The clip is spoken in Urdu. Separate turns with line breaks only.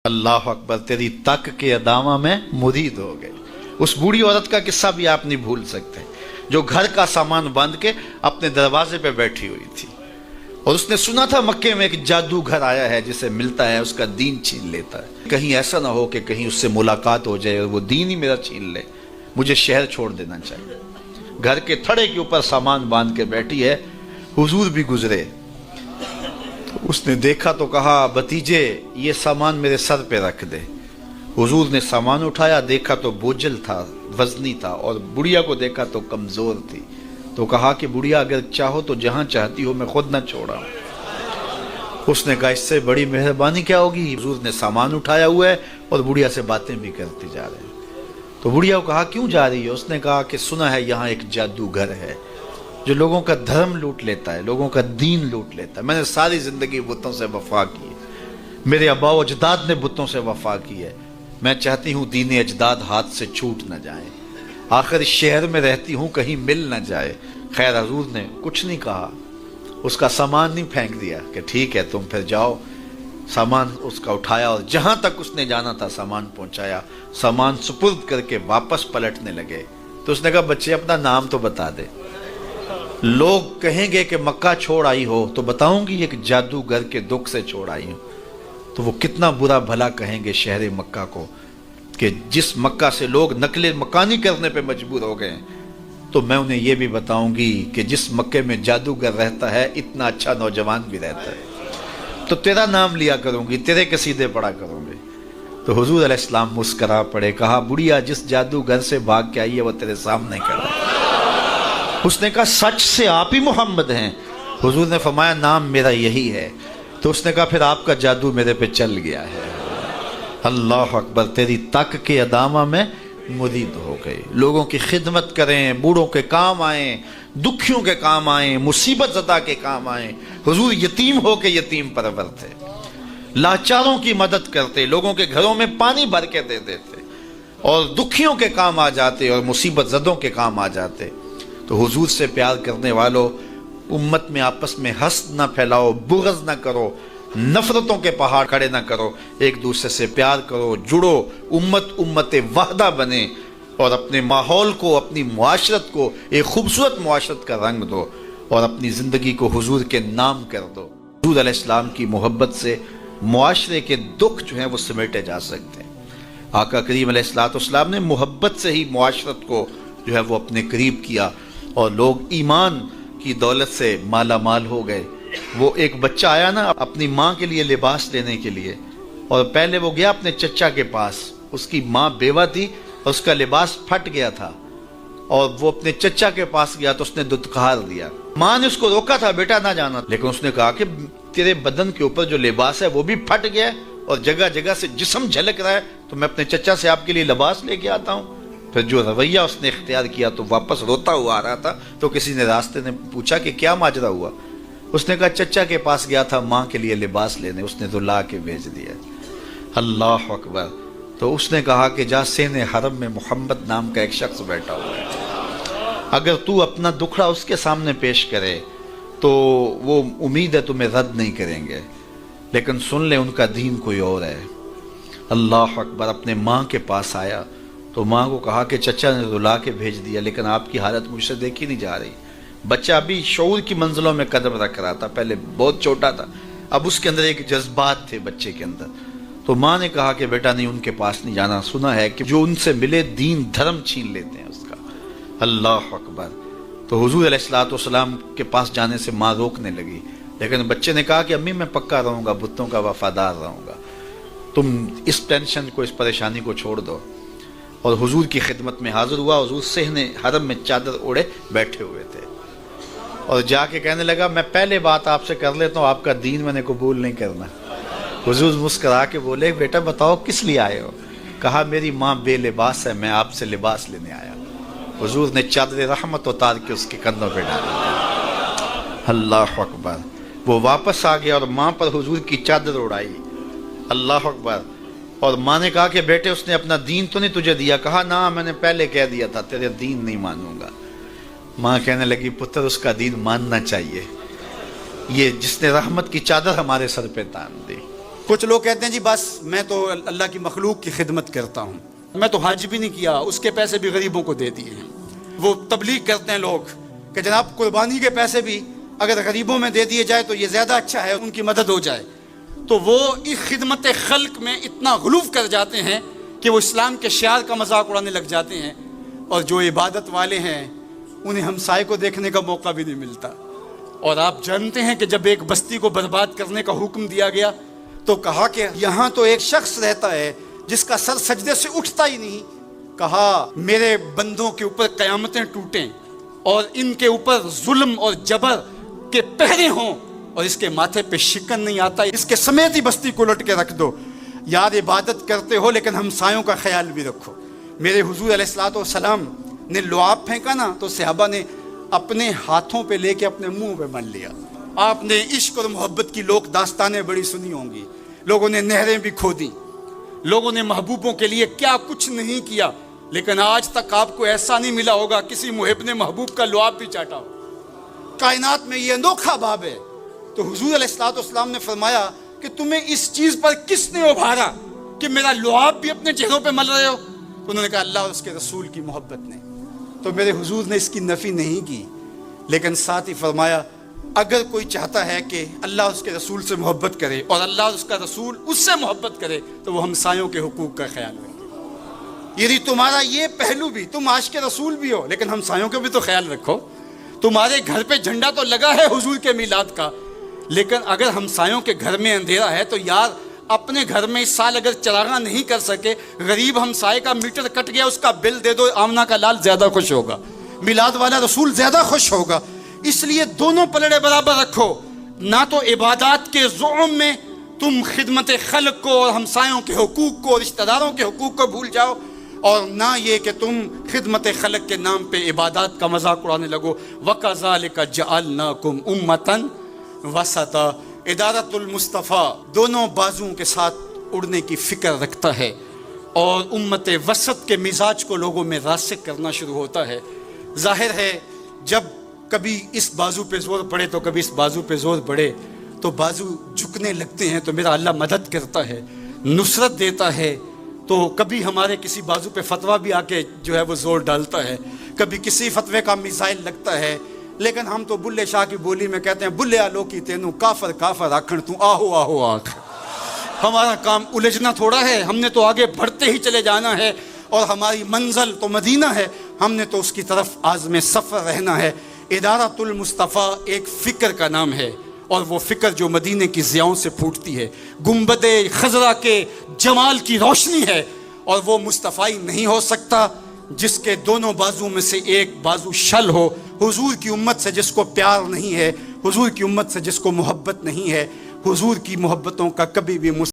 اللہ اکبر، تیری تک کے ادامہ میں مرید ہو گئے۔ اس بوڑھی عورت کا قصہ بھی آپ نہیں بھول سکتے، جو گھر کا سامان باندھ کے اپنے دروازے پہ بیٹھی ہوئی تھی، اور اس نے سنا تھا مکے میں ایک جادوگر آیا ہے، جسے ملتا ہے اس کا دین چھین لیتا ہے، کہیں ایسا نہ ہو کہ کہیں اس سے ملاقات ہو جائے اور وہ دین ہی میرا چھین لے، مجھے شہر چھوڑ دینا چاہیے۔ گھر کے تھڑے کے اوپر سامان باندھ کے بیٹھی ہے، حضور بھی گزرے، تو اس نے دیکھا تو کہا بھتیجے یہ سامان میرے سر پہ رکھ دے۔ حضور نے سامان اٹھایا، دیکھا تو بوجھل تھا، وزنی تھا، اور بڑھیا کو دیکھا تو کمزور تھی، تو کہا کہ بڑھیا اگر چاہو تو جہاں چاہتی ہو میں خود نہ چھوڑا۔ اس نے کہا اس سے بڑی مہربانی کیا ہوگی؟ حضور نے سامان اٹھایا ہوا ہے اور بڑھیا سے باتیں بھی کرتے جا رہے ہیں۔ تو بڑھیا کو کہا کیوں جا رہی ہے؟ اس نے کہا کہ سنا ہے یہاں ایک جادوگر ہے جو لوگوں کا دھرم لوٹ لیتا ہے، لوگوں کا دین لوٹ لیتا ہے۔ میں نے ساری زندگی بتوں سے وفا کی ہے، میرے آباء و اجداد نے بتوں سے وفا کی ہے، میں چاہتی ہوں دین اجداد ہاتھ سے چھوٹ نہ جائیں، آخر اس شہر میں رہتی ہوں کہیں مل نہ جائے۔ خیر حضور نے کچھ نہیں کہا، اس کا سامان نہیں پھینک دیا کہ ٹھیک ہے تم پھر جاؤ۔ سامان اس کا اٹھایا اور جہاں تک اس نے جانا تھا سامان پہنچایا، سامان سپرد کر کے واپس پلٹنے لگے تو اس نے کہا بچے اپنا نام تو بتا دے، لوگ کہیں گے کہ مکہ چھوڑ آئی ہو تو بتاؤں گی ایک جادوگر کے دکھ سے چھوڑ آئی ہوں، تو وہ کتنا برا بھلا کہیں گے شہر مکہ کو کہ جس مکہ سے لوگ نقل مکانی کرنے پہ مجبور ہو گئے، تو میں انہیں یہ بھی بتاؤں گی کہ جس مکے میں جادوگر رہتا ہے اتنا اچھا نوجوان بھی رہتا ہے، تو تیرا نام لیا کروں گی، تیرے قصیدے پڑھا کروں گی۔ تو حضور علیہ السلام مسکرا پڑے، کہا بڑھیا جس جادوگر سے بھاگ کے آئی ہے وہ تیرے سامنے کھڑا ہے۔ اس نے کہا سچ سے آپ ہی محمد ہیں؟ حضور نے فرمایا نام میرا یہی ہے۔ تو اس نے کہا پھر آپ کا جادو میرے پہ چل گیا ہے۔ اللہ اکبر، تیری تک کے ادامہ میں مرید ہو گئے، لوگوں کی خدمت کریں، بوڑھوں کے کام آئیں، دکھیوں کے کام آئیں، مصیبت زدہ کے کام آئیں۔ حضور یتیم ہو کے یتیم پرور تھے، لاچاروں کی مدد کرتے، لوگوں کے گھروں میں پانی بھر کے دے دیتے، اور دکھیوں کے کام آ جاتے اور مصیبت زدوں کے کام آ جاتے۔ تو حضور سے پیار کرنے والوں، امت میں آپس میں حسد نہ پھیلاؤ، بغض نہ کرو، نفرتوں کے پہاڑ کھڑے نہ کرو، ایک دوسرے سے پیار کرو، جڑو، امت وحدہ بنے، اور اپنے ماحول کو، اپنی معاشرت کو ایک خوبصورت معاشرت کا رنگ دو، اور اپنی زندگی کو حضور کے نام کر دو۔ حضور علیہ السلام کی محبت سے معاشرے کے دکھ جو ہیں وہ سمیٹے جا سکتے ہیں۔ آقا کریم علیہ السلام نے محبت سے ہی معاشرت کو جو ہے وہ اپنے قریب کیا، اور لوگ ایمان کی دولت سے مالا مال ہو گئے۔ وہ ایک بچہ آیا نا اپنی ماں کے لیے لباس لینے کے لیے، اور پہلے وہ گیا اپنے چچا کے پاس، اس کی ماں بیوہ تھی اور اس کا لباس پھٹ گیا تھا، اور وہ اپنے چچا کے پاس گیا تو اس نے دتکار دیا۔ ماں نے اس کو روکا تھا بیٹا نہ جانا، لیکن اس نے کہا کہ تیرے بدن کے اوپر جو لباس ہے وہ بھی پھٹ گیا ہے اور جگہ جگہ سے جسم جھلک رہا ہے، تو میں اپنے چچا سے آپ کے لیے لباس لے کے آتا ہوں۔ پھر جو رویہ اس نے اختیار کیا تو واپس روتا ہوا آ رہا تھا، تو کسی نے راستے نے پوچھا کہ کیا ماجرا ہوا؟ اس نے کہا چچا کے پاس گیا تھا ماں کے لیے لباس لینے، اس نے تو لا کے بھیج دیا۔ اللہ اکبر۔ تو اس نے کہا کہ جا سین حرم میں محمد نام کا ایک شخص بیٹھا ہوا ہے، اگر تو اپنا دکھڑا اس کے سامنے پیش کرے تو وہ امید ہے تمہیں رد نہیں کریں گے، لیکن سن لے ان کا دین کوئی اور ہے۔ اللہ اکبر۔ اپنے ماں کے پاس آیا تو ماں کو کہا کہ چچا نے رلا کے بھیج دیا، لیکن آپ کی حالت مجھ سے دیکھی نہیں جا رہی۔ بچہ ابھی شعور کی منزلوں میں قدم رکھ رہا تھا، پہلے بہت چھوٹا تھا، اب اس کے اندر ایک جذبات تھے بچے کے اندر۔ تو ماں نے کہا کہ بیٹا نہیں ان کے پاس نہیں جانا، سنا ہے کہ جو ان سے ملے دین دھرم چھین لیتے ہیں اس کا۔ اللہ اکبر۔ تو حضور علیہ السلام کے پاس جانے سے ماں روکنے لگی، لیکن بچے نے کہا کہ امی میں پکا رہوں گا، بتوں کا وفادار رہوں گا، تم اس ٹینشن کو، اس پریشانی کو چھوڑ دو۔ اور حضور کی خدمت میں حاضر ہوا۔ حضور صحن حرم میں چادر اوڑے بیٹھے ہوئے تھے، اور جا کے کہنے لگا میں پہلے بات آپ سے کر لیتا ہوں، آپ کا دین میں نے قبول نہیں کرنا۔ حضور مسکرا کے بولے بیٹا بتاؤ کس لیے آئے ہو؟ کہا میری ماں بے لباس ہے، میں آپ سے لباس لینے آیا۔ حضور نے چادر رحمت اتار کے اس کے کندھوں پہ ڈالا۔ اللہ اکبر۔ وہ واپس آ گیا اور ماں پر حضور کی چادر اڑائی۔ اللہ اکبر۔ اور ماں نے کہا کہ بیٹے اس نے اپنا دین تو نہیں تجھے دیا؟ کہا نہ میں نے پہلے کہہ دیا تھا تیرے دین نہیں مانوں گا۔ ماں کہنے لگی پتر اس کا دین ماننا چاہیے، یہ جس نے رحمت کی چادر ہمارے سر پہ تان دی۔
کچھ لوگ کہتے ہیں جی بس میں تو اللہ کی مخلوق کی خدمت کرتا ہوں، میں تو حج بھی نہیں کیا، اس کے پیسے بھی غریبوں کو دے دیے ہیں۔ وہ تبلیغ کرتے ہیں لوگ کہ جناب قربانی کے پیسے بھی اگر غریبوں میں دے دیے جائے تو یہ زیادہ اچھا ہے، ان کی مدد ہو جائے۔ تو وہ اس خدمت خلق میں اتنا غلو کر جاتے ہیں کہ وہ اسلام کے شعار کا مذاق اڑانے لگ جاتے ہیں، اور جو عبادت والے ہیں انہیں ہمسائے کو دیکھنے کا موقع بھی نہیں ملتا۔ اور آپ جانتے ہیں کہ جب ایک بستی کو برباد کرنے کا حکم دیا گیا تو کہا کہ یہاں تو ایک شخص رہتا ہے جس کا سر سجدے سے اٹھتا ہی نہیں، کہا میرے بندوں کے اوپر قیامتیں ٹوٹیں اور ان کے اوپر ظلم اور جبر کے پہرے ہوں اور اس کے ماتھے پہ شکن نہیں آتا، اس کے سمیت ہی بستی کو لٹ کے رکھ دو۔ یار عبادت کرتے ہو لیکن ہمسایوں کا خیال بھی رکھو۔ میرے حضور علیہ الصلوۃ والسلام نے لعاب پھینکا نا تو صحابہ نے اپنے ہاتھوں پہ لے کے اپنے منہ پہ مل لیا۔ آپ نے عشق اور محبت کی لوک داستانیں بڑی سنی ہوں گی، لوگوں نے نہریں بھی کھودی، لوگوں نے محبوبوں کے لیے کیا کچھ نہیں کیا، لیکن آج تک آپ کو ایسا نہیں ملا ہوگا کسی محب نے محبوب کا لعاب بھی چاٹا ہو۔ کائنات میں یہ انوکھا باب ہے۔ تو حضور علیہ الصلوۃ والسلام نے فرمایا کہ تمہیں اس چیز پر کس نے ابھارا کہ میرا لعاب بھی اپنے چہروں پہ مل رہے ہو؟ انہوں نے کہا اللہ اور اس کے رسول کی محبت نے۔ تو میرے حضور نے اس کی نفی نہیں کی، لیکن ساتھ ہی فرمایا اگر کوئی چاہتا ہے کہ اللہ اس کے رسول سے محبت کرے اور اللہ اس کا رسول اس سے محبت کرے تو وہ ہمسایوں کے حقوق کا خیال رکھے۔ یعنی تمہارا یہ پہلو بھی، تم عاشق رسول بھی ہو لیکن ہمسایوں کا بھی تو خیال رکھو۔ تمہارے گھر پہ جھنڈا تو لگا ہے حضور کے میلاد کا، لیکن اگر ہمسایوں کے گھر میں اندھیرا ہے تو یار اپنے گھر میں اس سال اگر چراغاں نہیں کر سکے، غریب ہمسائے کا میٹر کٹ گیا اس کا بل دے دو، آمنہ کا لال زیادہ خوش ہوگا، میلاد والا رسول زیادہ خوش ہوگا۔ اس لیے دونوں پلڑے برابر رکھو، نہ تو عبادات کے زعم میں تم خدمت خلق کو اور ہمسایوں کے حقوق کو، رشتہ داروں کے حقوق کو بھول جاؤ، اور نہ یہ کہ تم خدمت خلق کے نام پہ عبادات کا مذاق اڑانے لگو۔ وَكَذَلِكَ جَعَلْنَاكُمْ أُمَّةً وَسَطًا۔ ادارت المصطفیٰ دونوں بازوؤں کے ساتھ اڑنے کی فکر رکھتا ہے، اور امت وسط کے مزاج کو لوگوں میں راسخ کرنا شروع ہوتا ہے۔ ظاہر ہے جب کبھی اس بازو پہ زور پڑے تو کبھی اس بازو پہ زور پڑے تو بازو جھکنے لگتے ہیں، تو میرا اللہ مدد کرتا ہے، نصرت دیتا ہے۔ تو کبھی ہمارے کسی بازو پہ فتویٰ بھی آ کے جو ہے وہ زور ڈالتا ہے، کبھی کسی فتوے کا میزائل لگتا ہے، لیکن ہم تو بلے شاہ کی بولی میں کہتے ہیں بلے آلو کی تینوں کافر کافر آکھن تو آہو آہو آکھ۔ ہمارا کام الجھنا تھوڑا ہے، ہم نے تو آگے بڑھتے ہی چلے جانا ہے، اور ہماری منزل تو مدینہ ہے، ہم نے تو اس کی طرف عازم سفر رہنا ہے۔ ادارت المصطفیٰ ایک فکر کا نام ہے، اور وہ فکر جو مدینے کی ضیاؤں سے پھوٹتی ہے، گنبد خضرا کے جمال کی روشنی ہے، اور وہ مصطفی نہیں ہو سکتا جس کے دونوں بازو میں سے ایک بازو شل ہو۔ حضور کی امت سے جس کو پیار نہیں ہے، حضور کی امت سے جس کو محبت نہیں ہے، حضور کی محبتوں کا کبھی بھی